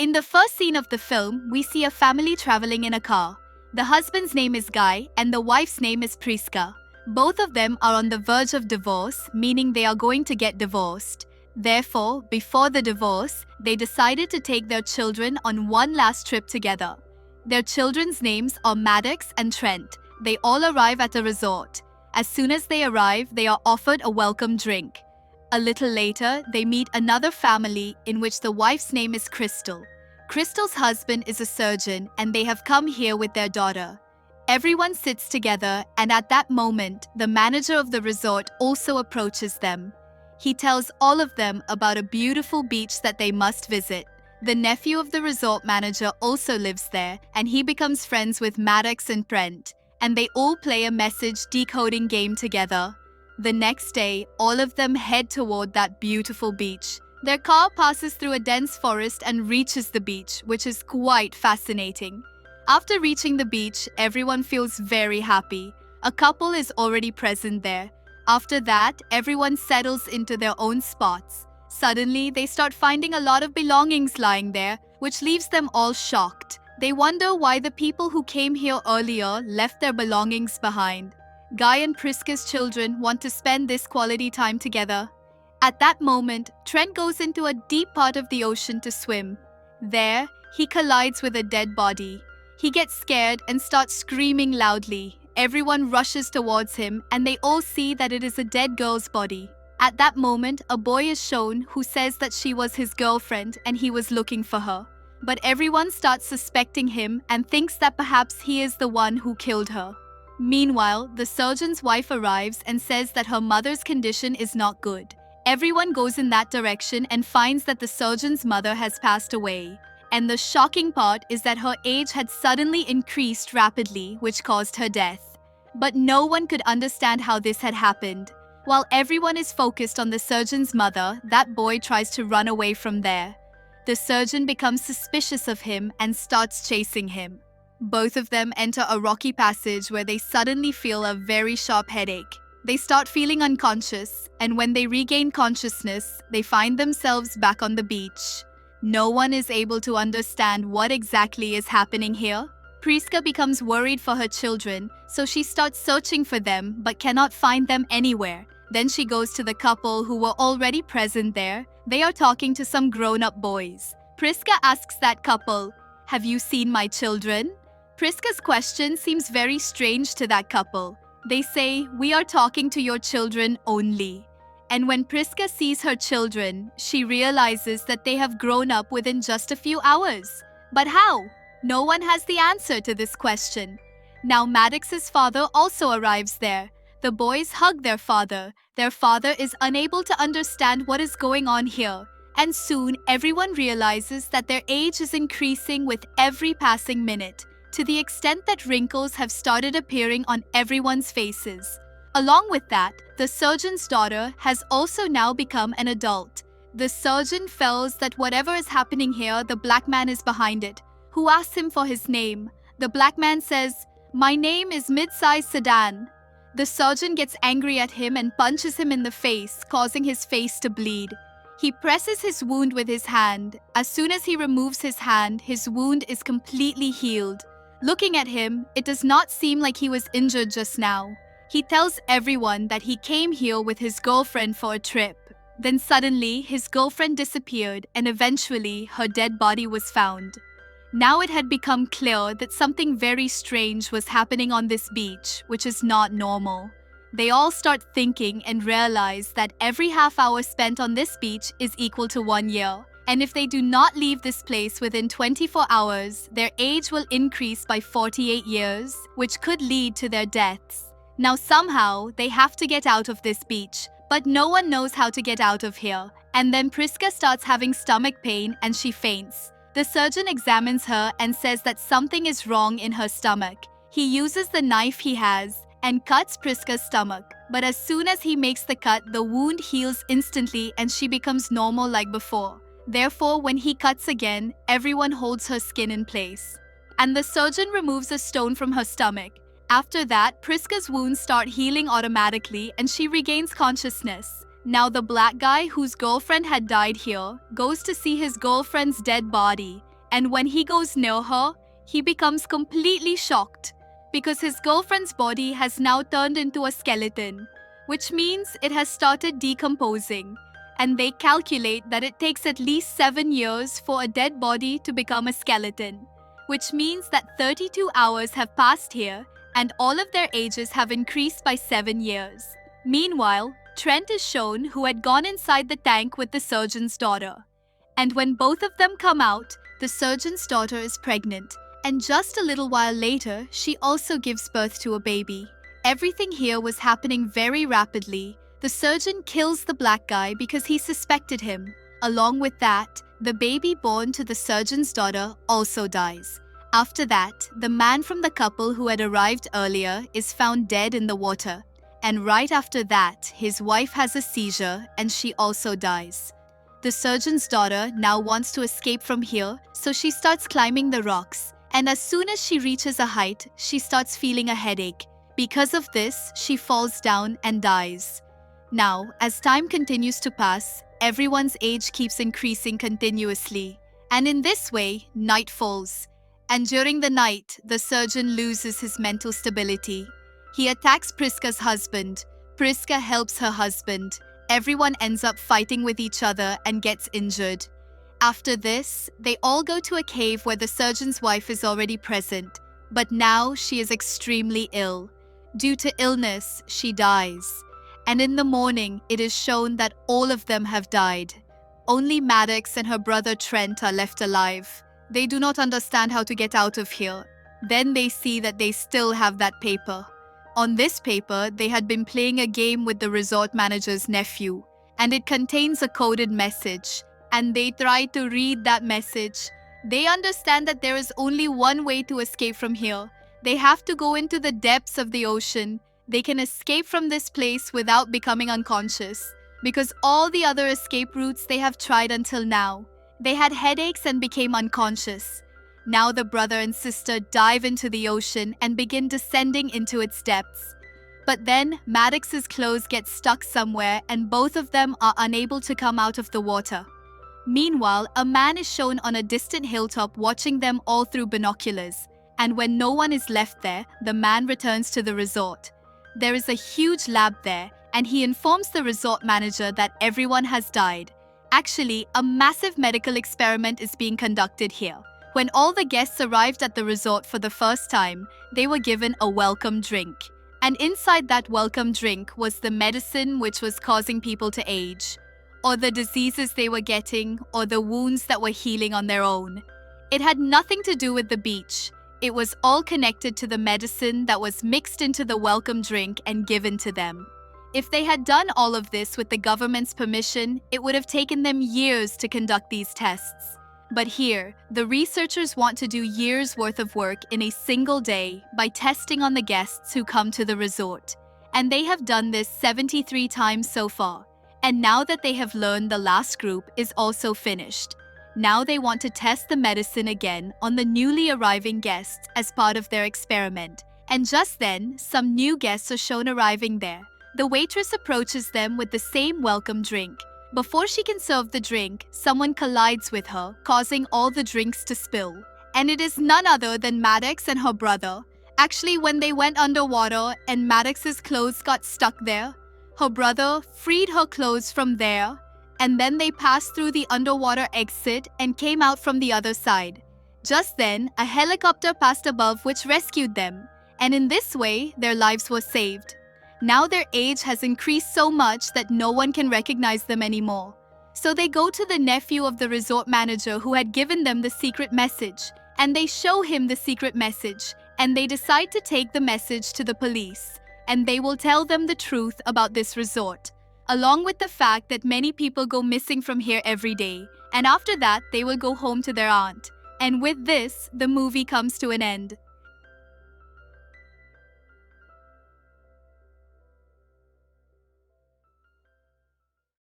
In the first scene of the film, we see a family traveling in a car. The husband's name is Guy and the wife's name is Priska. Both of them are on the verge of divorce, meaning they are going to get divorced. Therefore, before the divorce, they decided to take their children on one last trip together. Their children's names are Maddox and Trent. They all arrive at a resort. As soon as they arrive, they are offered a welcome drink. A little later, they meet another family in which the wife's name is Crystal. Crystal's husband is a surgeon and they have come here with their daughter. Everyone sits together and at that moment, the manager of the resort also approaches them. He tells all of them about a beautiful beach that they must visit. The nephew of the resort manager also lives there and he becomes friends with Maddox and Trent, and they all play a message decoding game together. The next day, all of them head toward that beautiful beach. Their car passes through a dense forest and reaches the beach, which is quite fascinating. After reaching the beach, everyone feels very happy. A couple is already present there. After that, everyone settles into their own spots. Suddenly, they start finding a lot of belongings lying there, which leaves them all shocked. They wonder why the people who came here earlier left their belongings behind. Guy and Priska's children want to spend this quality time together. At that moment, Trent goes into a deep part of the ocean to swim. There, he collides with a dead body. He gets scared and starts screaming loudly. Everyone rushes towards him and they all see that it is a dead girl's body. At that moment, a boy is shown who says that she was his girlfriend and he was looking for her. But everyone starts suspecting him and thinks that perhaps he is the one who killed her. Meanwhile, the surgeon's wife arrives and says that her mother's condition is not good. Everyone goes in that direction and finds that the surgeon's mother has passed away. And the shocking part is that her age had suddenly increased rapidly, which caused her death. But no one could understand how this had happened. While everyone is focused on the surgeon's mother, that boy tries to run away from there. The surgeon becomes suspicious of him and starts chasing him. Both of them enter a rocky passage where they suddenly feel a very sharp headache. They start feeling unconscious, and when they regain consciousness, they find themselves back on the beach. No one is able to understand what exactly is happening here. Priska becomes worried for her children, so she starts searching for them but cannot find them anywhere. Then she goes to the couple who were already present there. They are talking to some grown-up boys. Priska asks that couple, "Have you seen my children?" Priska's question seems very strange to that couple. They say, "We are talking to your children only." And when Priska sees her children, she realizes that they have grown up within just a few hours. But how? No one has the answer to this question. Now Maddox's father also arrives there. The boys hug their father. Their father is unable to understand what is going on here. And soon everyone realizes that their age is increasing with every passing minute, to the extent that wrinkles have started appearing on everyone's faces. Along with that, the surgeon's daughter has also now become an adult. The surgeon feels that whatever is happening here, the black man is behind it. Who asks him for his name? The black man says, "My name is Mid-Size Sedan." The surgeon gets angry at him and punches him in the face, causing his face to bleed. He presses his wound with his hand. As soon as he removes his hand, his wound is completely healed. Looking at him, it does not seem like he was injured just now. He tells everyone that he came here with his girlfriend for a trip. Then suddenly, his girlfriend disappeared and eventually her dead body was found. Now it had become clear that something very strange was happening on this beach, which is not normal. They all start thinking and realize that every half hour spent on this beach is equal to 1 year. And if they do not leave this place within 24 hours, their age will increase by 48 years, which could lead to their deaths. Now somehow, they have to get out of this beach, but no one knows how to get out of here. And then Priska starts having stomach pain and she faints. The surgeon examines her and says that something is wrong in her stomach. He uses the knife he has and cuts Priska's stomach. But as soon as he makes the cut, the wound heals instantly and she becomes normal like before. Therefore, when he cuts again, everyone holds her skin in place. And the surgeon removes a stone from her stomach. After that, Priska's wounds start healing automatically and she regains consciousness. Now the black guy whose girlfriend had died here goes to see his girlfriend's dead body. And when he goes near her, he becomes completely shocked because his girlfriend's body has now turned into a skeleton, which means it has started decomposing. And they calculate that it takes at least 7 years for a dead body to become a skeleton, which means that 32 hours have passed here and all of their ages have increased by 7 years. Meanwhile, Trent is shown who had gone inside the tank with the surgeon's daughter. And when both of them come out, the surgeon's daughter is pregnant. And just a little while later, she also gives birth to a baby. Everything here was happening very rapidly. The surgeon kills the black guy because he suspected him. Along with that, the baby born to the surgeon's daughter also dies. After that, the man from the couple who had arrived earlier is found dead in the water. And right after that, his wife has a seizure and she also dies. The surgeon's daughter now wants to escape from here, so she starts climbing the rocks. And as soon as she reaches a height, she starts feeling a headache. Because of this, she falls down and dies. Now, as time continues to pass, everyone's age keeps increasing continuously. And in this way, night falls. And during the night, the surgeon loses his mental stability. He attacks Priska's husband. Priska helps her husband. Everyone ends up fighting with each other and gets injured. After this, they all go to a cave where the surgeon's wife is already present. But now she is extremely ill. Due to illness, she dies. And in the morning, it is shown that all of them have died. Only Maddox and her brother Trent are left alive. They do not understand how to get out of here. Then they see that they still have that paper. On this paper, they had been playing a game with the resort manager's nephew, and it contains a coded message. And they try to read that message. They understand that there is only one way to escape from here. They have to go into the depths of the ocean. They can escape from this place without becoming unconscious, because all the other escape routes they have tried until now, they had headaches and became unconscious. Now the brother and sister dive into the ocean and begin descending into its depths. But then Maddox's clothes get stuck somewhere and both of them are unable to come out of the water. Meanwhile, a man is shown on a distant hilltop watching them all through binoculars. And when no one is left there, the man returns to the resort. There is a huge lab there, and he informs the resort manager that everyone has died. Actually, a massive medical experiment is being conducted here. When all the guests arrived at the resort for the first time, they were given a welcome drink. And inside that welcome drink was the medicine which was causing people to age, or the diseases they were getting, or the wounds that were healing on their own. It had nothing to do with the beach. It was all connected to the medicine that was mixed into the welcome drink and given to them. If they had done all of this with the government's permission, it would have taken them years to conduct these tests. But here, the researchers want to do years' worth of work in a single day by testing on the guests who come to the resort. And they have done this 73 times so far. And now that they have learned the last group is also finished, now they want to test the medicine again on the newly arriving guests as part of their experiment. And just then, some new guests are shown arriving there. The waitress approaches them with the same welcome drink. Before she can serve the drink, someone collides with her, causing all the drinks to spill. And it is none other than Maddox and her brother. Actually, when they went underwater and Maddox's clothes got stuck there, her brother freed her clothes from there, and then they passed through the underwater exit and came out from the other side. Just then, a helicopter passed above which rescued them, and in this way, their lives were saved. Now their age has increased so much that no one can recognize them anymore. So they go to the nephew of the resort manager who had given them the secret message, and they show him the secret message, and they decide to take the message to the police, and they will tell them the truth about this resort, along with the fact that many people go missing from here every day, and after that they will go home to their aunt. And with this, the movie comes to an end.